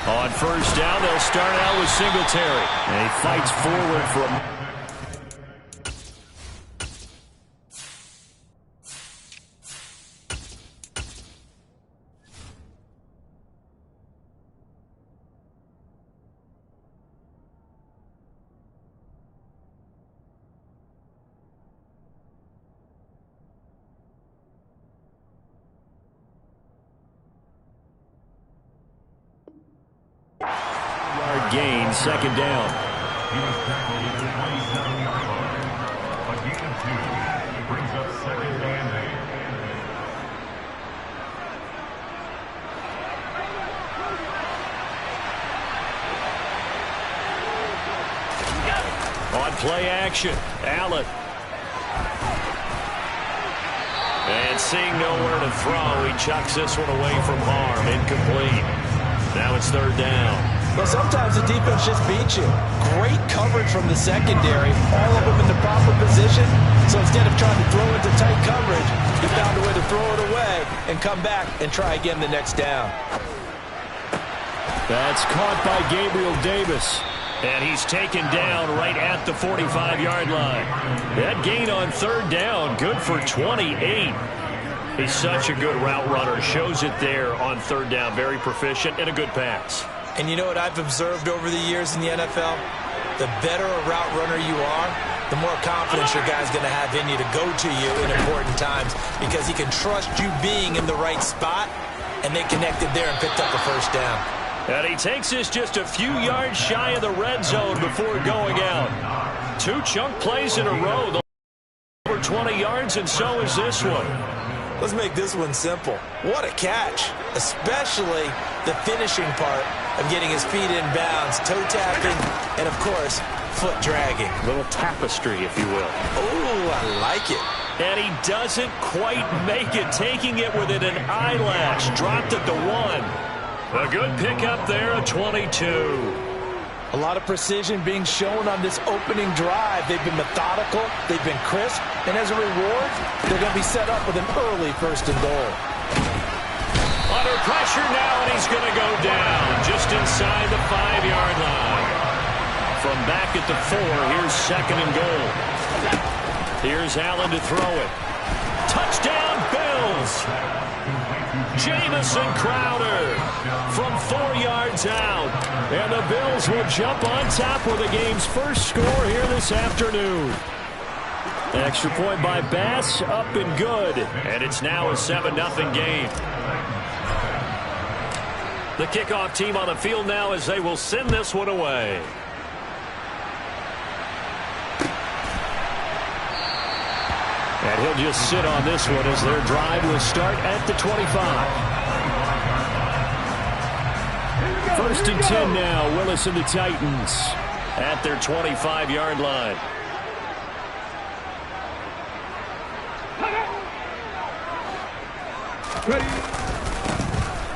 On first down, they'll start out with Singletary. And he fights forward for a... gain, second down. He was tackled at the 27-yard line. A gain of 2 brings up second and 8. On play action, Allen. And seeing nowhere to throw, he chucks this one away from harm. Incomplete. Now it's third down. Well, sometimes the defense just beats you. Great coverage from the secondary. All of them in the proper position. So instead of trying to throw into tight coverage, you found a way to throw it away and come back and try again the next down. That's caught by Gabriel Davis. And he's taken down right at the 45-yard line. That gain on third down, good for 28. He's such a good route runner. Shows it there on third down. Very proficient and a good pass. And you know what I've observed over the years in the NFL? The better a route runner you are, the more confidence your guy's going to have in you to go to you in important times because he can trust you being in the right spot, and they connected there and picked up a first down. And he takes this just a few yards shy of the red zone before going out. 2 chunk plays in a row. Over 20 yards, and so is this one. Let's make this one simple. What a catch, especially the finishing part of getting his feet in bounds, toe tapping, and, of course, foot dragging. A little tapestry, if you will. Oh, I like it. And he doesn't quite make it, taking it within an eyelash. Dropped it to 1. A good pickup there at 22. A lot of precision being shown on this opening drive. They've been methodical, they've been crisp, and as a reward, they're going to be set up with an early first and goal. Under pressure now, and he's going to go down just inside the 5-yard line. From back at the 4, here's second and goal. Here's Allen to throw it. Touchdown, Bills! Jamison Crowder from 4 yards out. And the Bills will jump on top with the game's first score here this afternoon. Extra point by Bass, up and good. And it's now a 7-0 game. The kickoff team on the field now as they will send this one away. And he'll just sit on this one as their drive will start at the 25. First and 10 now, Willis and the Titans at their 25-yard line.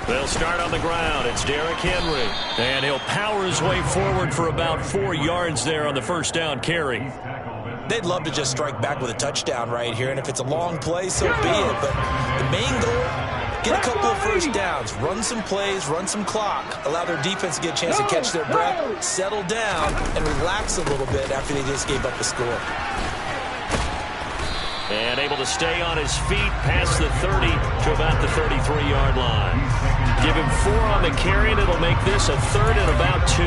They'll start on the ground. It's Derrick Henry. And he'll power his way forward for about 4 yards there on the first down carry. They'd love to just strike back with a touchdown right here, and if it's a long play, so be it. But the main goal, get a couple of first downs, run some plays, run some clock, allow their defense to get a chance to catch their breath, settle down, and relax a little bit after they just gave up the score. And able to stay on his feet past the 30 to about the 33-yard line. Give him 4 on the carry, and it'll make this a 3rd and about 2.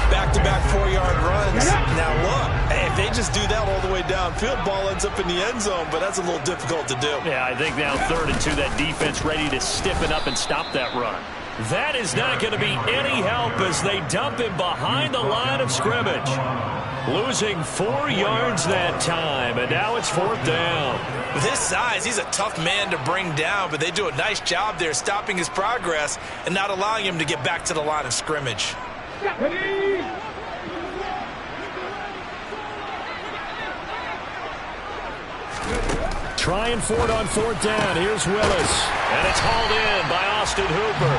Back-to-back 4-yard runs. Now look, if they just do that all the way downfield, ball ends up in the end zone, but that's a little difficult to do. Yeah, I think now 3rd and 2, that defense ready to stiffen up and stop that run. That is not going to be any help as they dump him behind the line of scrimmage. Losing 4 yards that time, and now it's 4th down. With his size, he's a tough man to bring down, but they do a nice job there stopping his progress and not allowing him to get back to the line of scrimmage. Trying for it on 4th down. Here's Willis. And it's hauled in by Austin Hooper.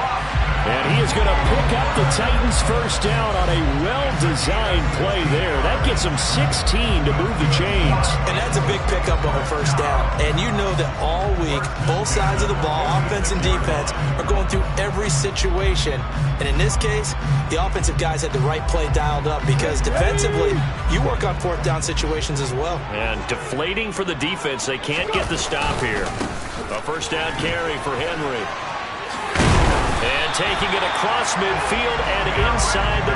And he is going to pick up the Titans' first down on a well-designed play there. That gets them 16 to move the chains. And that's a big pickup on a first down. And you know that all week, both sides of the ball, offense and defense, are going through every situation. And in this case, the offensive guys had the right play dialed up because defensively, you work on fourth down situations as well. And deflating for the defense. They can't get the stop here. A first down carry for Henry. And taking it across midfield and inside the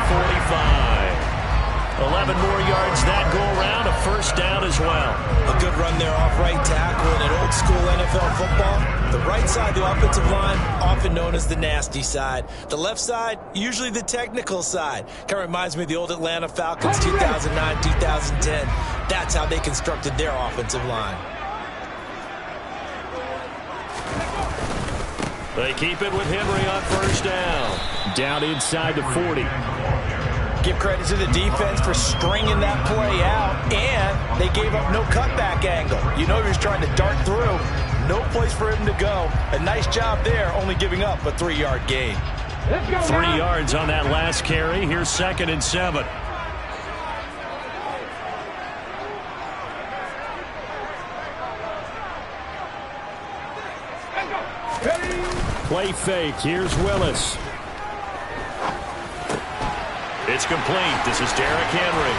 45. 11 more yards that go around, a first down as well. A good run there off right tackle in an old school NFL football. The right side of the offensive line, often known as the nasty side. The left side, usually the technical side. Kind of reminds me of the old Atlanta Falcons 2009, 2010. That's how they constructed their offensive line. They keep it with Henry on first down. Down inside the 40. Give credit to the defense for stringing that play out, and they gave up no cutback angle. You know he was trying to dart through. No place for him to go. A nice job there, only giving up a 3-yard gain. 3 yards on that last carry. Here's 2nd and 7. Play fake. Here's Willis. It's complete. This is Derrick Henry.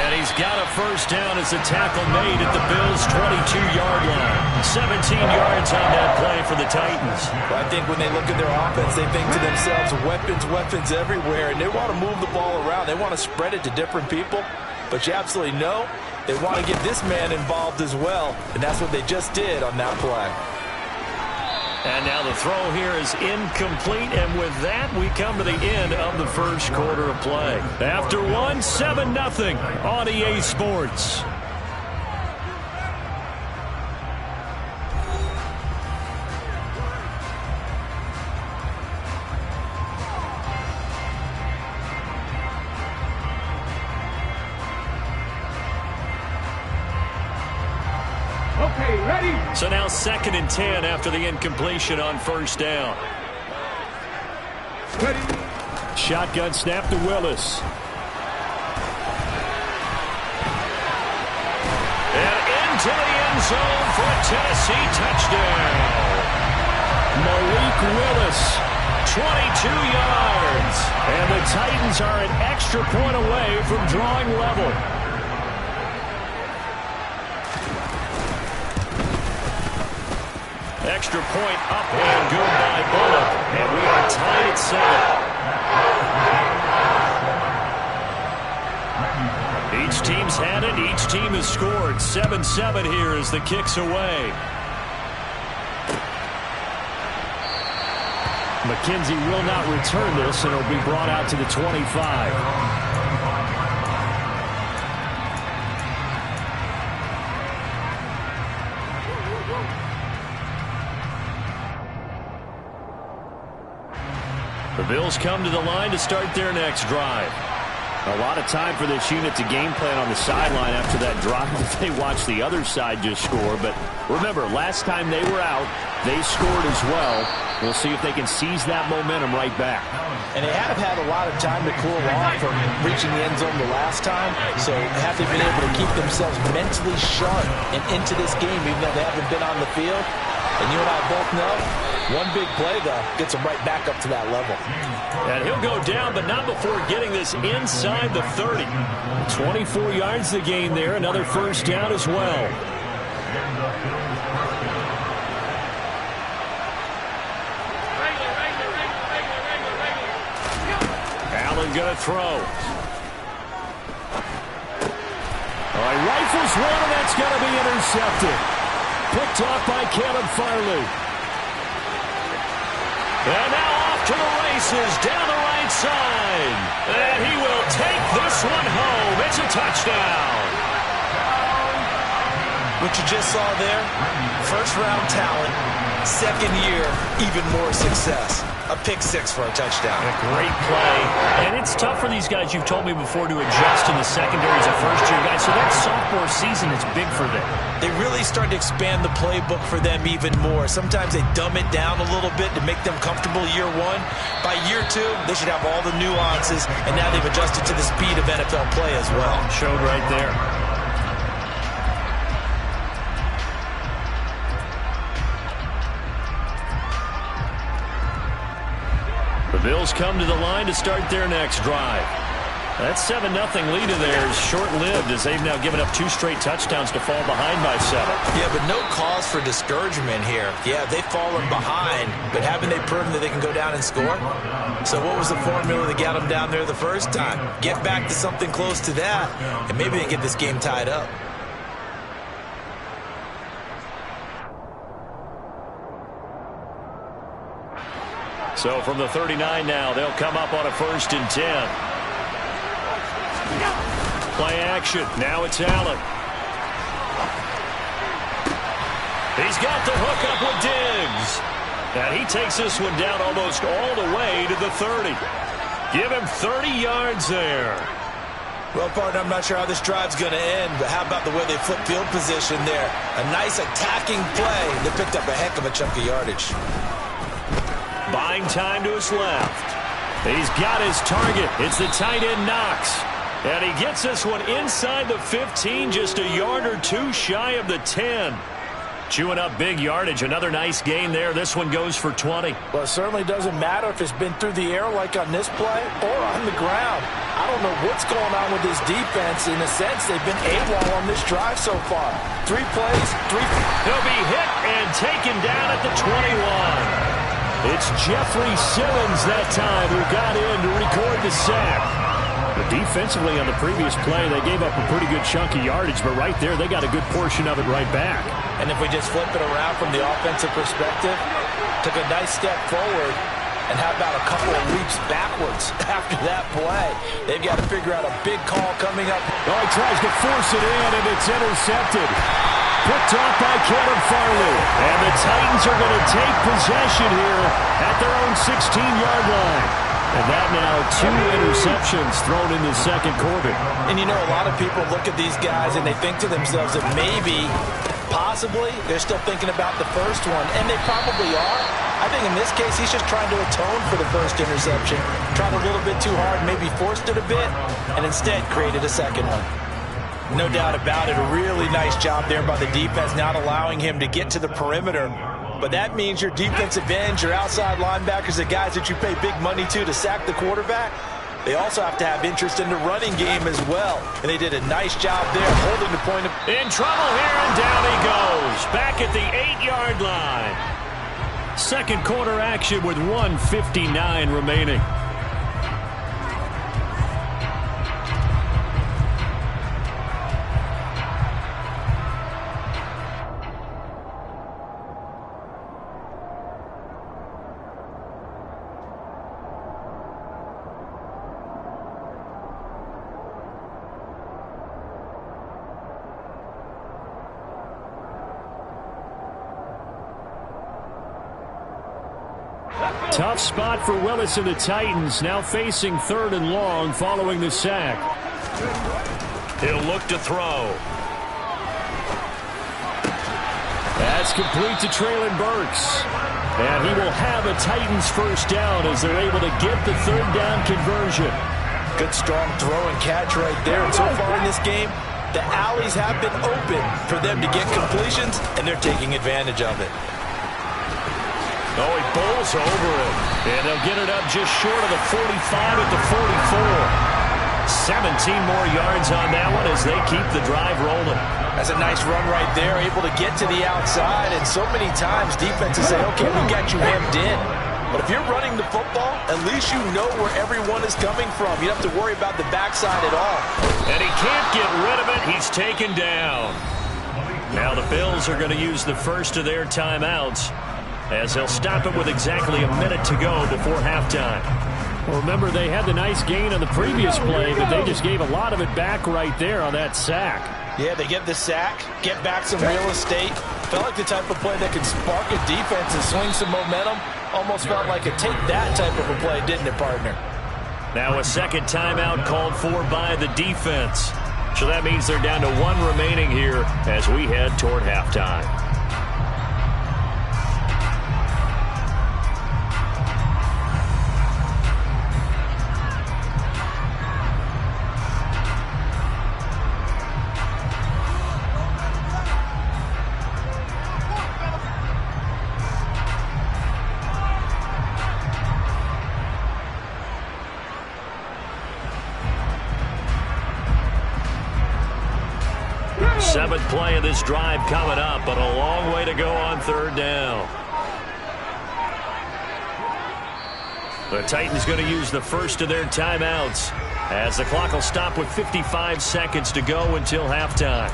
And he's got a first down as the tackle made at the Bills' 22-yard line. 17 yards on that play for the Titans. Well, I think when they look at their offense, they think to themselves, weapons everywhere, and they want to move the ball around. They want to spread it to different people. But you absolutely know they want to get this man involved as well, and that's what they just did on that play. And now the throw here is incomplete, and with that, we come to the end of the first quarter of play. After 7-0 on EA Sports. Okay, ready? So now 2nd and 10 after the incompletion on first down. Ready? Shotgun snap to Willis. And into the end zone for a Tennessee touchdown. Malik Willis, 22 yards. And the Titans are an extra point away from drawing level. Extra point up and good by Bullock. And we are tied at 7. Each team's had it. Each team has scored. 7-7 here as the kick's away. McKenzie will not return this, and it'll be brought out to the 25. The Bills come to the line to start their next drive. A lot of time for this unit to game plan on the sideline after that drive that they watched the other side just score. But remember, last time they were out, they scored as well. We'll see if they can seize that momentum right back. And they have had a lot of time to cool off from reaching the end zone the last time. So have they been able to keep themselves mentally sharp and into this game even though they haven't been on the field? And you and I both know, one big play, though, gets them right back up to that level. And he'll go down, but not before getting this inside the 30. 24 yards to gain there. Another first down as well. Allen going to throw. All right, rifles one, and that's going to be intercepted. Picked off by Caleb Farley. And now off to the races down the right side. And he will take this one home. It's a touchdown. What you just saw there, first round talent, second year, even more success. A pick six for a touchdown. A great play. And it's tough for these guys, you've told me before, to adjust in the secondary as a first-year guy. So that sophomore season is big for them. They really start to expand the playbook for them even more. Sometimes they dumb it down a little bit to make them comfortable year one. By year two, they should have all the nuances, and now they've adjusted to the speed of NFL play as well. Showed right there. The Bills come to the line to start their next drive. That 7-0 lead of theirs short-lived as they've now given up 2 straight touchdowns to fall behind by 7. Yeah, but no cause for discouragement here. Yeah, they've fallen behind, but haven't they proven that they can go down and score? So what was the formula that got them down there the first time? Get back to something close to that, and maybe they can get this game tied up. So from the 39 now, they'll come up on a 1st and 10. Play action. Now it's Allen. He's got the hook up with Diggs. And he takes this one down almost all the way to the 30. Give him 30 yards there. Well, partner, I'm not sure how this drive's going to end, but how about the way they flip field position there? A nice attacking play. They picked up a heck of a chunk of yardage. Buying time to his left. He's got his target. It's the tight end Knox. And he gets this one inside the 15, just a yard or 2 shy of the 10. Chewing up big yardage. Another nice gain there. This one goes for 20. Well, it certainly doesn't matter if it's been through the air like on this play or on the ground. I don't know what's going on with this defense. In a sense, they've been AWOL on this drive so far. 3 plays, 3. He'll be hit and taken down at the 21. It's Jeffrey Simmons that time who got in to record the sack. But defensively on the previous play, they gave up a pretty good chunk of yardage, but right there, they got a good portion of it right back. And if we just flip it around from the offensive perspective, took a nice step forward, and how about a couple of leaps backwards after that play? They've got to figure out a big call coming up. Oh, he tries to force it in, and it's intercepted. Picked off by Caleb Farley. And the Titans are going to take possession here at their own 16-yard line. And that now 2 interceptions thrown in the second quarter. And you know, a lot of people look at these guys and they think to themselves that maybe, possibly, they're still thinking about the first one. And they probably are. I think in this case, he's just trying to atone for the first interception. Tried a little bit too hard, maybe forced it a bit, and instead created a second one. No doubt about it, a really nice job there by the defense, not allowing him to get to the perimeter. But that means your defensive ends, your outside linebackers, the guys that you pay big money to sack the quarterback, they also have to have interest in the running game as well. And they did a nice job there holding the point. In trouble here, and down he goes. Back at the 8-yard line. Second quarter action with 1:59 remaining. Tough spot for Willis and the Titans, now facing 3rd and long following the sack. He'll look to throw. That's complete to Treylon Burks. And he will have a Titans first down as they're able to get the 3rd down conversion. Good strong throw and catch right there. And so far in this game, the alleys have been open for them to get completions, and they're taking advantage of it. Oh, he bowls over it. And they'll get it up just short of the 45 at the 44. 17 more yards on that one as they keep the drive rolling. That's a nice run right there, able to get to the outside. And so many times defenses say, okay, we got you hemmed in. But if you're running the football, at least you know where everyone is coming from. You don't have to worry about the backside at all. And he can't get rid of it. He's taken down. Now the Bills are going to use the first of their timeouts, as they'll stop it with exactly a minute to go before halftime. Well, remember, they had the nice gain on the previous play, but they just gave a lot of it back right there on that sack. Yeah, they get the sack, get back some real estate. Felt like the type of play that can spark a defense and swing some momentum. Almost felt like a take that type of a play, didn't it, partner? Now a second timeout called for by the defense. So that means they're down to 1 remaining here as we head toward halftime. Seventh play of this drive coming up, but a long way to go on third down. The Titans going to use the first of their timeouts as the clock will stop with 55 seconds to go until halftime.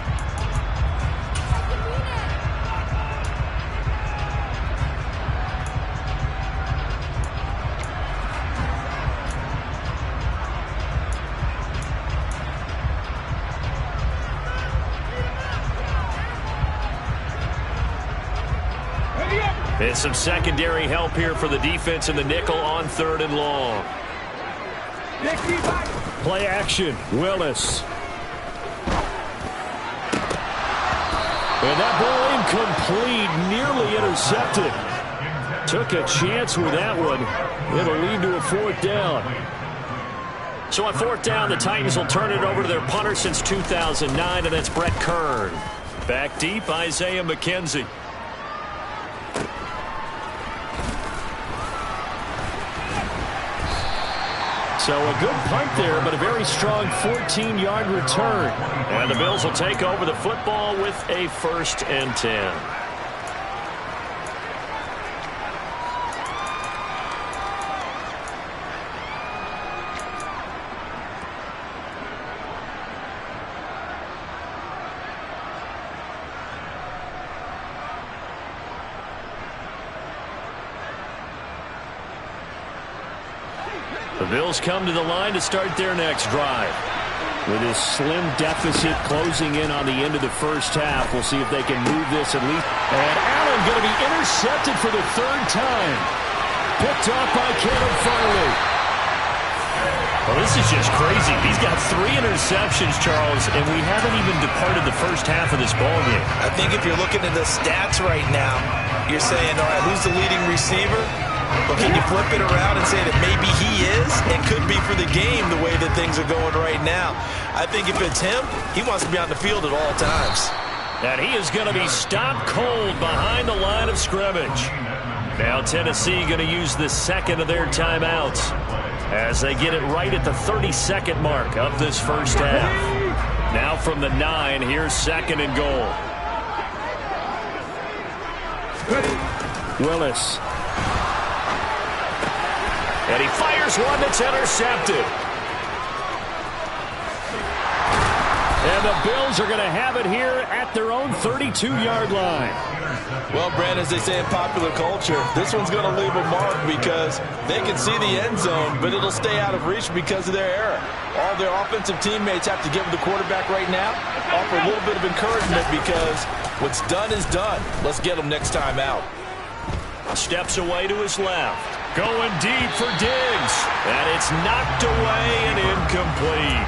And some secondary help here for the defense in the nickel on 3rd and long. Play action, Willis. And that ball incomplete, nearly intercepted. Took a chance with that one. It'll lead to a 4th down. So on 4th down, the Titans will turn it over to their punter since 2009, and that's Brett Kern. Back deep, Isaiah McKenzie. So a good punt there, but a very strong 14-yard return. And the Bills will take over the football with a 1st and 10. The Bills come to the line to start their next drive. With this slim deficit closing in on the end of the first half, we'll see if they can move this at least. And Allen going to be intercepted for the 3rd time. Picked off by Caleb Farley. Well, this is just crazy. He's got 3 interceptions, Charles, and we haven't even departed the first half of this ballgame. I think if you're looking at the stats right now, you're saying, all right, who's the leading receiver? But can you flip it around and say that maybe he is? It could be for the game the way that things are going right now. I think if it's him, he wants to be on the field at all times. And he is going to be stopped cold behind the line of scrimmage. Now Tennessee going to use the second of their timeouts as they get it right at the 32nd mark of this first half. Now from the 9, here's 2nd and goal. Willis. And he fires one that's intercepted. And the Bills are going to have it here at their own 32-yard line. Well, Brandon, as they say in popular culture, this one's going to leave a mark because they can see the end zone, but it'll stay out of reach because of their error. All their offensive teammates have to give the quarterback right now, offer a little bit of encouragement because what's done is done. Let's get them next time out. Steps away to his left. Going deep for Diggs. And it's knocked away and incomplete.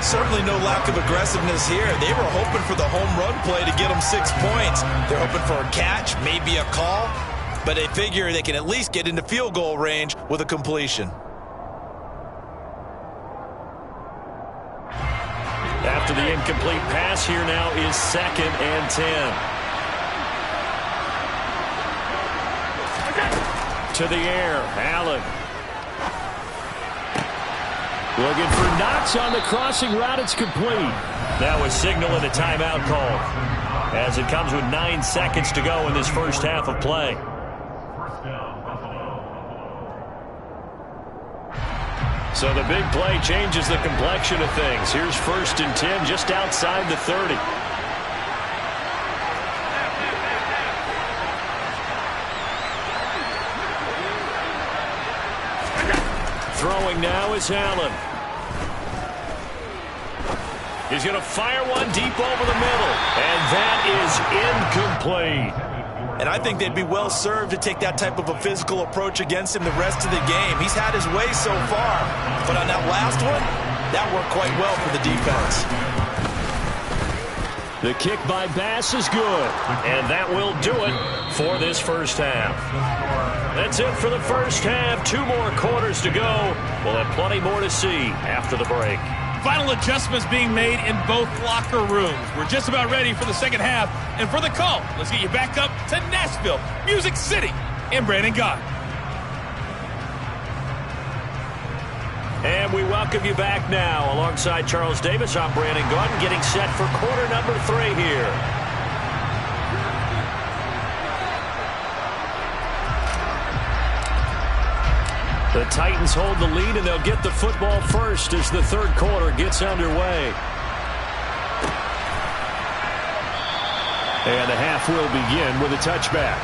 Certainly no lack of aggressiveness here. They were hoping for the home run play to get them 6 points. They're hoping for a catch, maybe a call, but they figure they can at least get into field goal range with a completion. After the incomplete pass, here now is 2nd and 10. To the air, Allen. Looking for Knox on the crossing route. It's complete. That was signaling a timeout call as it comes with 9 seconds to go in this first half of play. So the big play changes the complexion of things. Here's 1st and 10 just outside the 30. Throwing now is Allen. He's going to fire one deep over the middle. And that is incomplete. And I think they'd be well served to take that type of a physical approach against him the rest of the game. He's had his way so far, but on that last one, that worked quite well for the defense. The kick by Bass is good, and that will do it for this first half. That's it for the first half. 2 more quarters to go. We'll have plenty more to see after the break. Final adjustments being made in both locker rooms. We're just about ready for the second half. And for the call, let's get you back up to Nashville, Music City, and Brandon Gaudin. And we welcome you back now. Alongside Charles Davis, I'm Brandon Gaudin, getting set for quarter number 3 here. The Titans hold the lead, and they'll get the football first as the third quarter gets underway. And the half will begin with a touchback.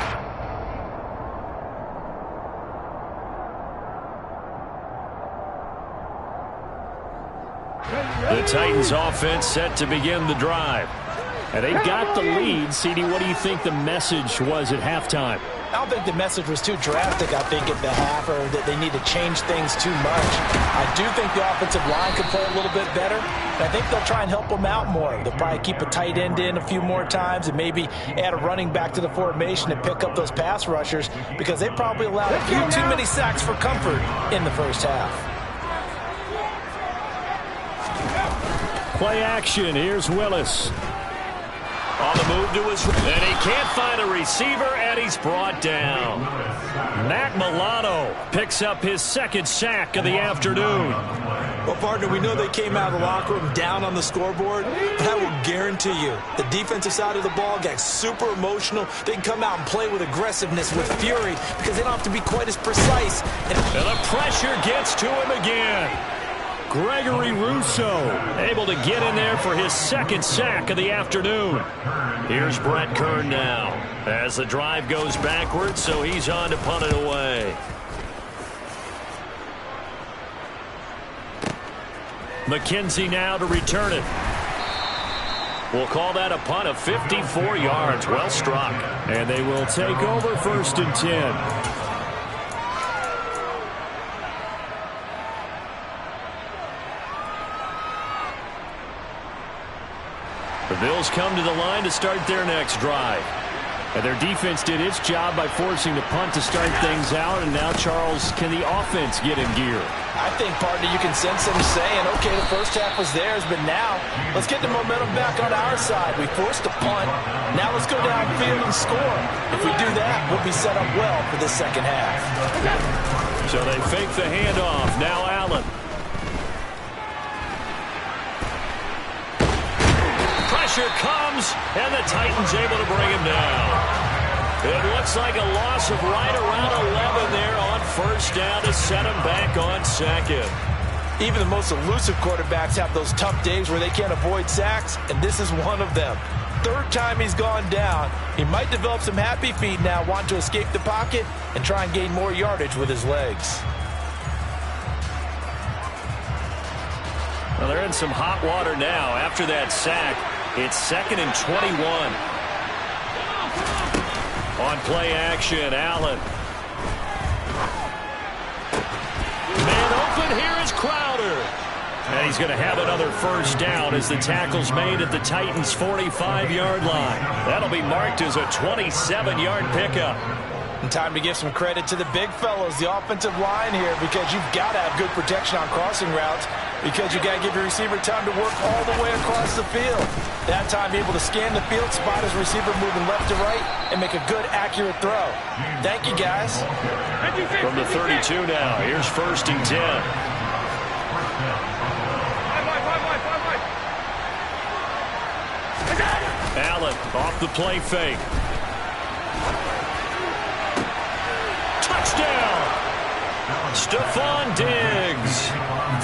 The Titans offense set to begin the drive. And they got the lead. CD, what do you think the message was at halftime? I don't think the message was too drastic, I think, at the half, or that they need to change things too much. I do think the offensive line could play a little bit better, and I think they'll try and help them out more. They'll probably keep a tight end in a few more times and maybe add a running back to the formation to pick up those pass rushers, because they probably allowed a few too many sacks for comfort in the first half. Play action. Here's Willis. On the move to his right. And he can't find a receiver, and he's brought down. Matt Milano picks up his second sack of the afternoon. Well, partner, we know they came out of the locker room down on the scoreboard, but I will guarantee you the defensive side of the ball got super emotional. They can come out and play with aggressiveness, with fury, because they don't have to be quite as precise. And the pressure gets to him again. Gregory Rousseau able to get in there for his second sack of the afternoon. Here's Brett Kern now as the drive goes backwards, so he's on to punt it away. McKenzie now to return it. We'll call that a punt of 54 yards. Well struck. And they will take over 1st and 10. The Bills come to the line to start their next drive. And their defense did its job by forcing the punt to start things out. And now, Charles, can the offense get in gear? I think, partner, you can sense them saying, okay, the first half was theirs, but now let's get the momentum back on our side. We forced a punt. Now let's go downfield and score. If we do that, we'll be set up well for the second half. So they fake the handoff. Now Allen. Pressure comes, and the Titans able to bring him down. It looks like a loss of right around 11 there on first down to set him back on second. Even the most elusive quarterbacks have those tough days where they can't avoid sacks, and this is one of them. Third time he's gone down. He might develop some happy feet now, wanting to escape the pocket and try and gain more yardage with his legs. Well, they're in some hot water now after that sack. It's 2nd and 21. On play action, Allen. Man open, here is Crowder. And he's going to have another first down as the tackle's made at the Titans' 45-yard line. That'll be marked as a 27-yard pickup. And time to give some credit to the big fellows, the offensive line here, because you've got to have good protection on crossing routes, because you got to give your receiver time to work all the way across the field. That time, able to scan the field, spot his receiver moving left to right, and make a good, accurate throw. Thank you, guys. From the 32 now, here's 1st and 10. Allen off the play fake. Touchdown! Stephon Diggs,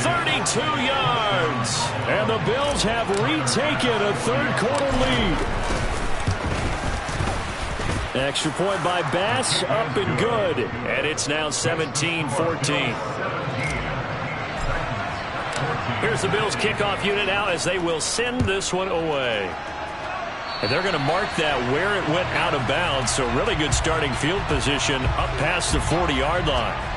32 yards. And the Bills have retaken a third-quarter lead. Extra point by Bass, up and good. And it's now 17-14. Here's the Bills kickoff unit now as they will send this one away. And they're going to mark that where it went out of bounds, so really good starting field position up past the 40-yard line.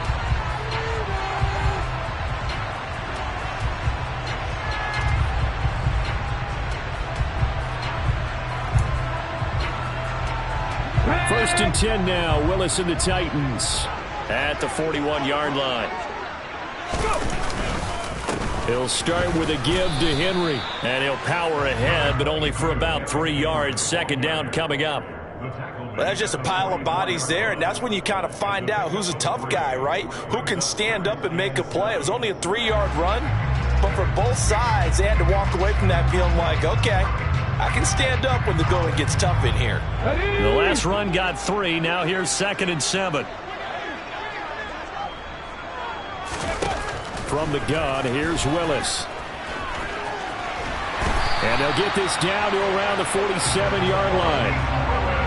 First and 10 now, Willis and the Titans at the 41-yard line. He'll start with a give to Henry, and he'll power ahead, but only for about 3 yards. Second down coming up. Well, that's just a pile of bodies there, and that's when you kind of find out who's a tough guy, right? Who can stand up and make a play. It was only a 3-yard run, but for both sides, they had to walk away from that feeling like, okay, I can stand up when the going gets tough in here. The last run got 3. Now here's 2nd and 7. From the gun, here's Willis. And they'll get this down to around the 47-yard line.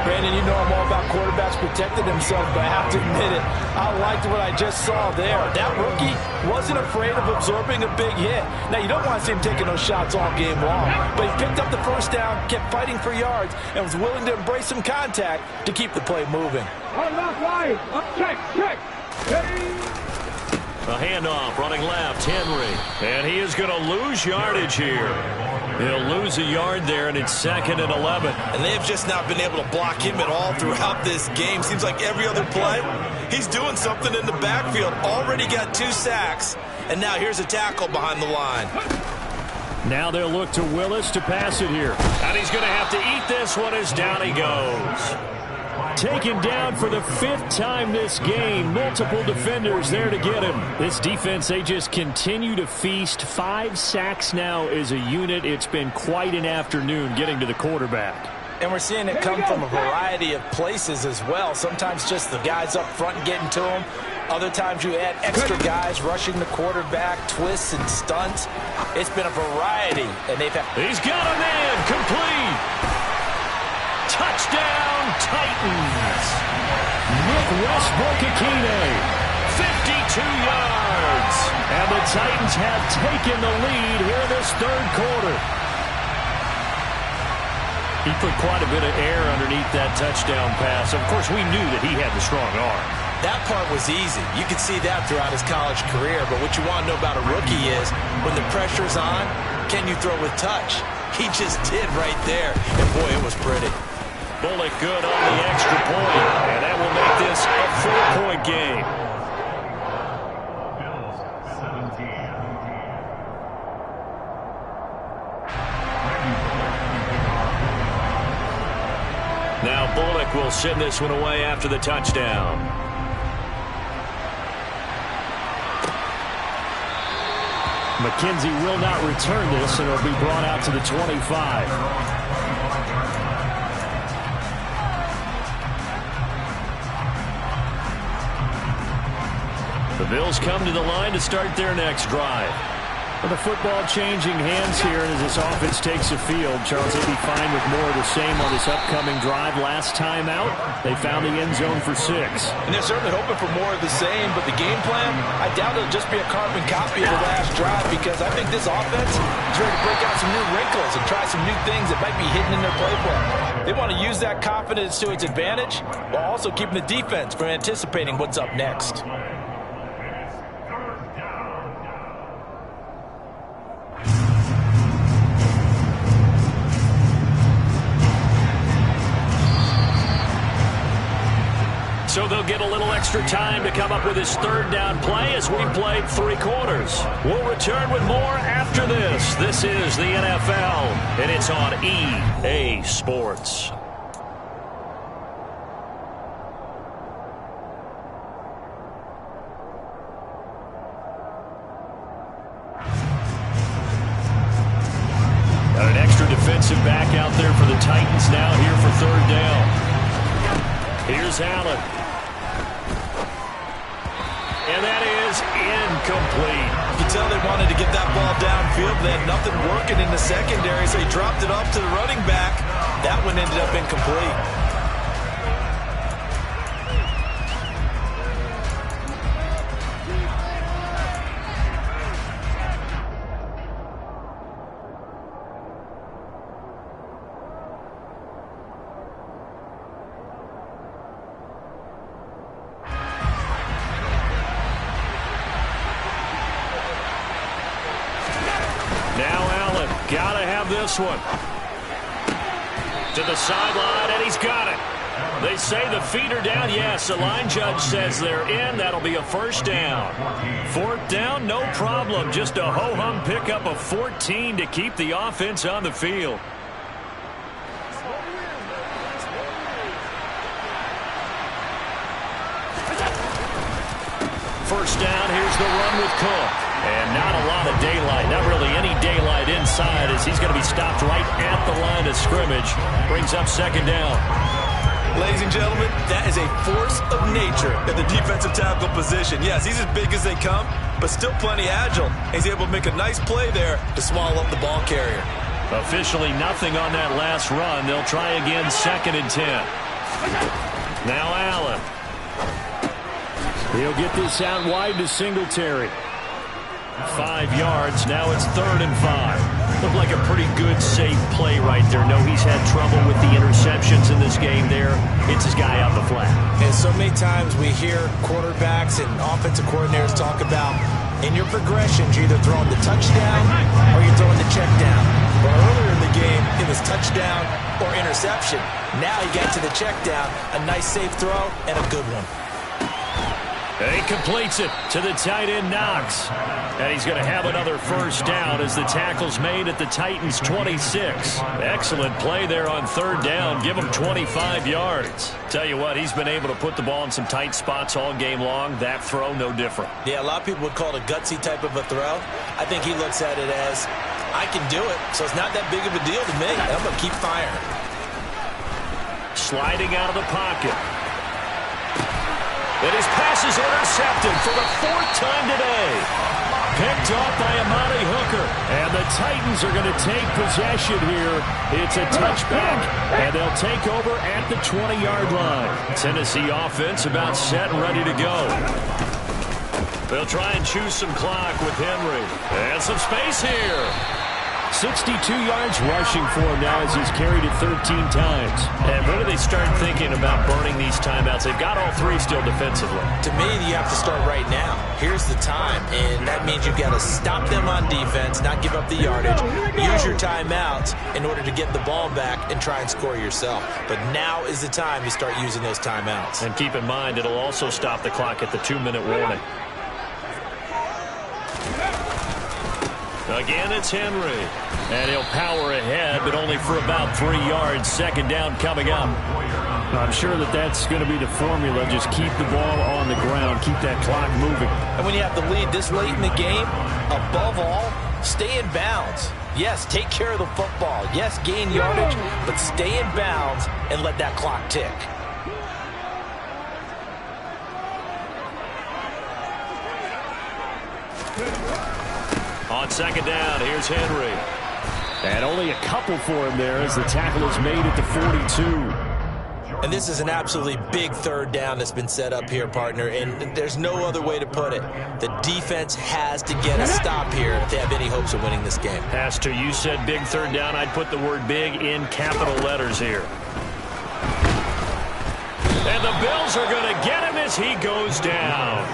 Brandon, you know I'm all about quarterbacks protecting themselves, but I have to admit it, I liked what I just saw there. That rookie wasn't afraid of absorbing a big hit. Now, you don't want to see him taking those shots all game long, but he picked up the first down, kept fighting for yards, and was willing to embrace some contact to keep the play moving. On that line. Check. A handoff, running left, Henry. And he is going to lose yardage here. He'll lose a yard there, and it's 2nd and 11. And they have just not been able to block him at all throughout this game. Seems like every other play, he's doing something in the backfield. Already got 2 sacks, and now here's a tackle behind the line. Now they'll look to Willis to pass it here. And he's going to have to eat this one as down he goes. Taken down for the 5th time this game. Multiple defenders there to get him. This defense, they just continue to feast. 5 sacks now as a unit. It's been quite an afternoon getting to the quarterback. And we're seeing it come from a variety of places as well. Sometimes just the guys up front getting to him. Other times you add extra guys rushing the quarterback, twists and stunts. It's been a variety, and they've had... He's got a man, complete. Touchdown, Titans. Nick Westbrook-Ikhine, 52 yards. And the Titans have taken the lead here in this 3rd quarter. He put quite a bit of air underneath that touchdown pass. Of course, we knew that he had the strong arm. That part was easy. You could see that throughout his college career. But what you want to know about a rookie is when the pressure's on, can you throw with touch? He just did right there. And, boy, it was pretty. Bullock good on the extra point, and that will make this a 4-point game. Bills 17. Now Bullock will send this one away after the touchdown. McKenzie will not return this, and it'll be brought out to the 25. The Bills come to the line to start their next drive. Well, the football changing hands here as this offense takes the field. Charles, they'll be fine with more of the same on this upcoming drive. Last time out, they found the end zone for 6. And they're certainly hoping for more of the same, but the game plan, I doubt it'll just be a carbon copy of the last drive, because I think this offense is ready to break out some new wrinkles and try some new things that might be hidden in their playbook. They want to use that confidence to its advantage while also keeping the defense from anticipating what's up next. So they'll get a little extra time to come up with his 3rd down play as we played 3 quarters. We'll return with more after this. This is the NFL, and it's on EA Sports. Got an extra defensive back out there for the Titans now here for 3rd down. Here's Allen. And that is incomplete. You can tell they wanted to get that ball downfield. They had nothing working in the secondary, so he dropped it off to the running back. That one ended up incomplete. Gotta have this one. To the sideline, and he's got it. They say the feet are down. Yes, the line judge says they're in. That'll be a first down. Fourth down, no problem. Just a ho-hum pickup of 14 to keep the offense on the field. First down, here's the run with Cook. And not a lot of daylight, not really any daylight inside as he's going to be stopped right at the line of scrimmage. Brings up second down. Ladies and gentlemen, that is a force of nature in the defensive tackle position. Yes, he's as big as they come, but still plenty agile. He's able to make a nice play there to swallow up the ball carrier. Officially nothing on that last run. They'll try again, 2nd and 10. Now Allen. He'll get this out wide to Singletary. 5 yards. Now it's 3rd and 5. Looked like a pretty good, safe play right there. No, he's had trouble with the interceptions in this game there. Hits his guy out the flat. And so many times we hear quarterbacks and offensive coordinators talk about in your progressions, you're either throwing the touchdown or you're throwing the check down. But earlier in the game, it was touchdown or interception. Now he got to the check down, a nice safe throw, and a good one. And he completes it to the tight end, Knox. And he's going to have another first down as the tackle's made at the Titans' 26. Excellent play there on 3rd down. Give him 25 yards. Tell you what, he's been able to put the ball in some tight spots all game long. That throw, no different. Yeah, a lot of people would call it a gutsy type of a throw. I think he looks at it as, I can do it, so it's not that big of a deal to me. I'm going to keep firing. Sliding out of the pocket. And his pass is intercepted for the 4th time today. Picked off by Amani Hooker. And the Titans are going to take possession here. It's a touchback, and they'll take over at the 20-yard line. Tennessee offense about set and ready to go. They'll try and choose some clock with Henry. And some space here. 62 yards rushing for him now as he's carried it 13 times. And when do they start thinking about burning these timeouts? They've got all 3 still defensively. To me, you have to start right now. Here's the time, and that means you've got to stop them on defense, not give up the yardage, use your timeouts in order to get the ball back and try and score yourself. But now is the time you start using those timeouts. And keep in mind, it'll also stop the clock at the 2-minute warning. Again, it's Henry. And he'll power ahead, but only for about 3 yards. 2nd down coming up. I'm sure that's going to be the formula. Just keep the ball on the ground. Keep that clock moving. And when you have the lead this late in the game, above all, stay in bounds. Yes, take care of the football. Yes, gain yardage, but stay in bounds and let that clock tick. On 2nd down, here's Henry. And only a couple for him there as the tackle is made at the 42. And this is an absolutely big 3rd down that's been set up here, partner, and there's no other way to put it. The defense has to get a stop here if they have any hopes of winning this game. Pastor, you said big 3rd down. I'd put the word big in capital letters here. And the Bills are going to get him as he goes down.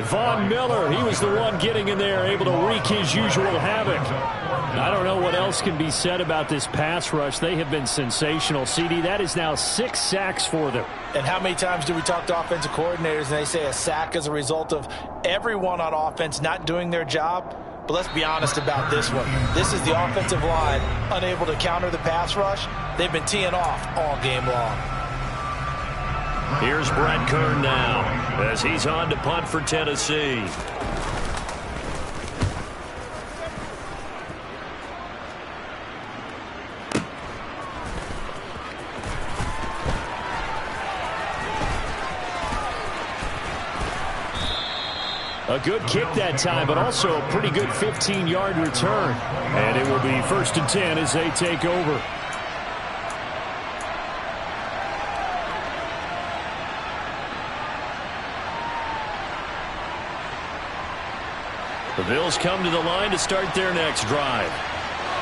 Von Miller, he was the one getting in there, able to wreak his usual havoc. I don't know what else can be said about this pass rush. They have been sensational. CD, that is now 6 sacks for them. And how many times do we talk to offensive coordinators and they say a sack is a result of everyone on offense not doing their job? But let's be honest about this one. This is the offensive line unable to counter the pass rush. They've been teeing off all game long. Here's Brett Kern now as he's on to punt for Tennessee. A good kick that time, but also a pretty good 15-yard return. And it will be 1st and 10 as they take over. The Bills come to the line to start their next drive.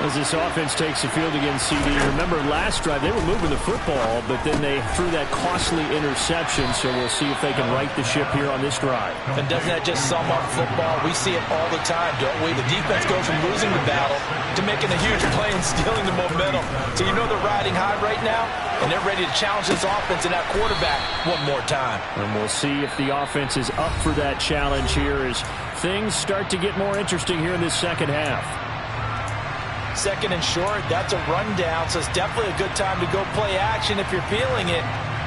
As this offense takes the field against CD, remember last drive they were moving the football, but then they threw that costly interception, so we'll see if they can right the ship here on this drive. And doesn't that just sum up football? We see it all the time, don't we? The defense goes from losing the battle to making a huge play and stealing the momentum. So you know they're riding high right now, and they're ready to challenge this offense and that quarterback one more time. And we'll see if the offense is up for that challenge here as things start to get more interesting here in this second half. Second and short, that's a rundown, so it's definitely a good time to go play action if you're feeling it.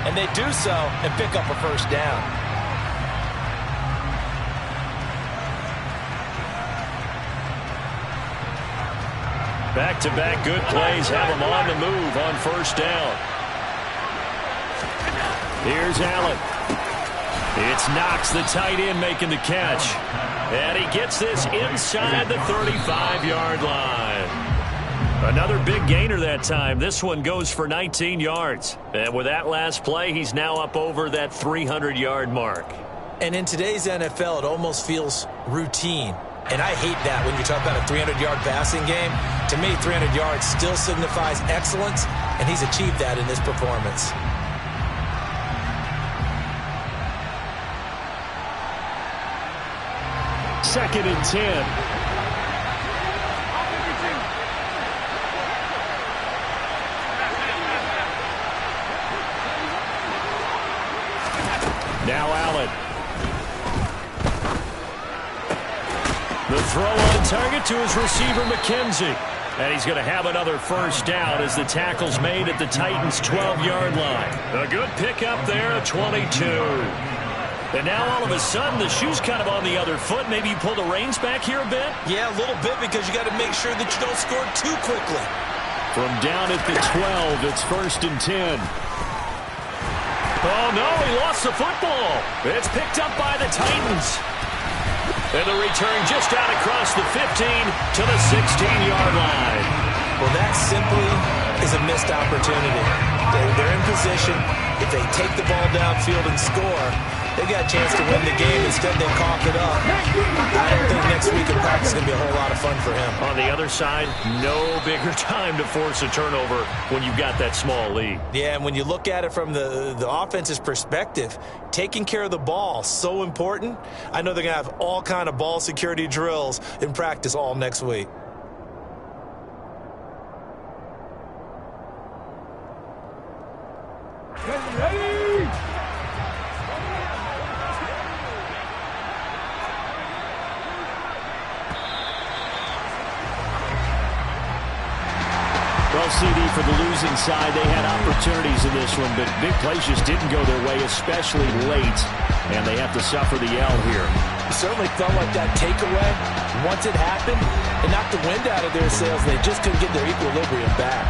And they do so and pick up a first down. Back-to-back good plays have them on the move on first down. Here's Allen. It's Knox, the tight end, making the catch. And he gets this inside the 35-yard line. Another big gainer that time. This one goes for 19 yards. And with that last play, he's now up over that 300-yard mark. And in today's NFL, it almost feels routine. And I hate that when you talk about a 300-yard passing game. To me, 300 yards still signifies excellence, and he's achieved that in this performance. Second and 10. Now Allen. The throw on target to his receiver, McKenzie. And he's going to have another first down as the tackle's made at the Titans' 12-yard line. A good pickup there at 22. And now all of a sudden the shoe's kind of on the other foot. Maybe you pull the reins back here a bit? Yeah, a little bit because you got to make sure that you don't score too quickly. From down at the 12, it's first and 10. Oh, no, he lost the football. It's picked up by the Titans. And the return just out across the 15 to the 16-yard line. Well, that simply is a missed opportunity. They're in position. If they take the ball downfield and score, they got a chance to win the game. Instead, they cough it up. I don't think next week in practice is going to be a whole lot of fun for him. On the other side, no bigger time to force a turnover when you've got that small lead. Yeah, and when you look at it from the offense's perspective, taking care of the ball, so important. I know they're going to have all kind of ball security drills in practice all next week. Well, CD, for the losing side, they had opportunities in this one, but big plays just didn't go their way, especially late, and they have to suffer the L here. It certainly felt like that takeaway, once it happened, it knocked the wind out of their sails, and they just couldn't get their equilibrium back.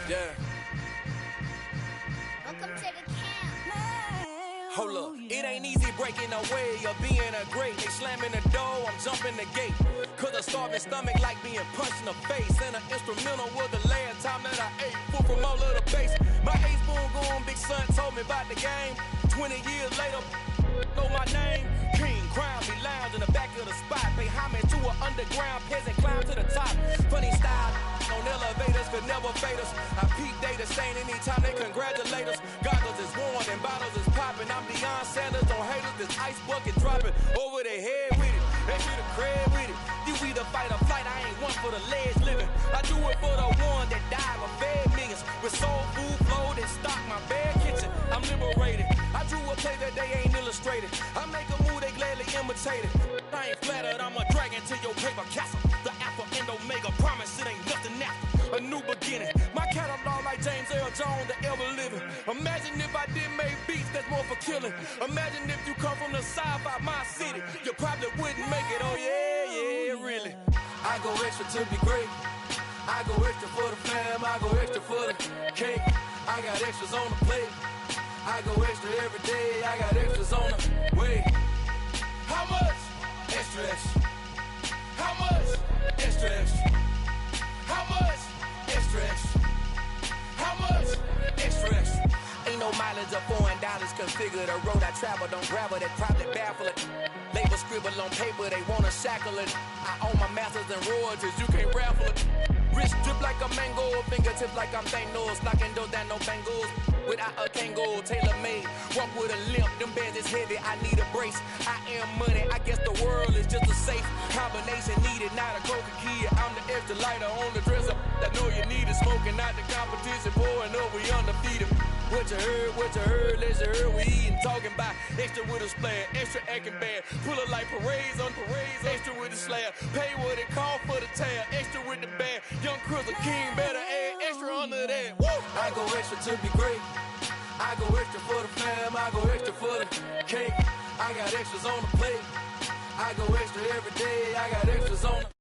Yeah. Welcome to the camp. Hold up, it ain't easy breaking away or being a great. They slamming the door, I'm jumping the gate. Cause a starving stomach like being punched in the face. And an instrumental was the last time that I ate. Full from all of the bass. My ace boom going, big son told me about the game. 20 years later, know my name. King, crown me, lounge in the back of the spot. Pay homage to an underground peasant, climb to the top. Funny style, on elevators could never fade us. I peep data stain anytime they congratulate us. Goggles is worn and bottles is popping. I'm Deion Sanders on haters, this ice bucket dropping over their head with it. They should have crib with it. You either fight or flight, I ain't one for the ledge living. I do it for the one that died or fed millions. With soul food, flowed and stock my bad kitchen. I'm liberated. I drew a play that they ain't illustrated. I make a move they gladly imitated. I ain't flattered, I'm a dragon to your paper castle. The Alpha and Omega, promise it ain't nothing after. A new beginning. My catalog like James Earl Jones, the ever living. Imagine if I did make beats that's more for killing. Imagine if you come from the south out my city. You probably wouldn't make it, oh yeah, really. I go extra to be great. I go extra for the fam, I go extra for the cake. I got extras on the plate. I go extra every day, I got extras on the way. How much? Extra, extra. How much? Extra, extra. How much? Extra, extra. How much? Extra, extra. Ain't no mileage of $4 configure the road I travel. Don't gravel that probably baffle it. Label scribble on paper, they wanna shackle it. I own my masters and royalties, you can't raffle it. Wrist drip like a mango, fingertips like I'm Thanos. Knocking those down, no bangles. Without a Kango, tailor-made. Walk with a limp, them bands is heavy, I need a brace. I am money, I guess the world is just a safe combination needed, not a coca key. I'm the extra lighter on the dresser. I know you need it, smoking out the competition, pouring up, we undefeated. What you heard, let's heard, we eating, talking about extra with a splash, extra acting bad. Pull it like parades on parades, extra with the slab. Pay what it cost for the tab, extra with the band. Young Chris, a king, better add extra under that. Woo! I go extra to be great. I go extra for the fam, I go extra for the cake. I got extras on the plate. I go extra every day, I got extras on the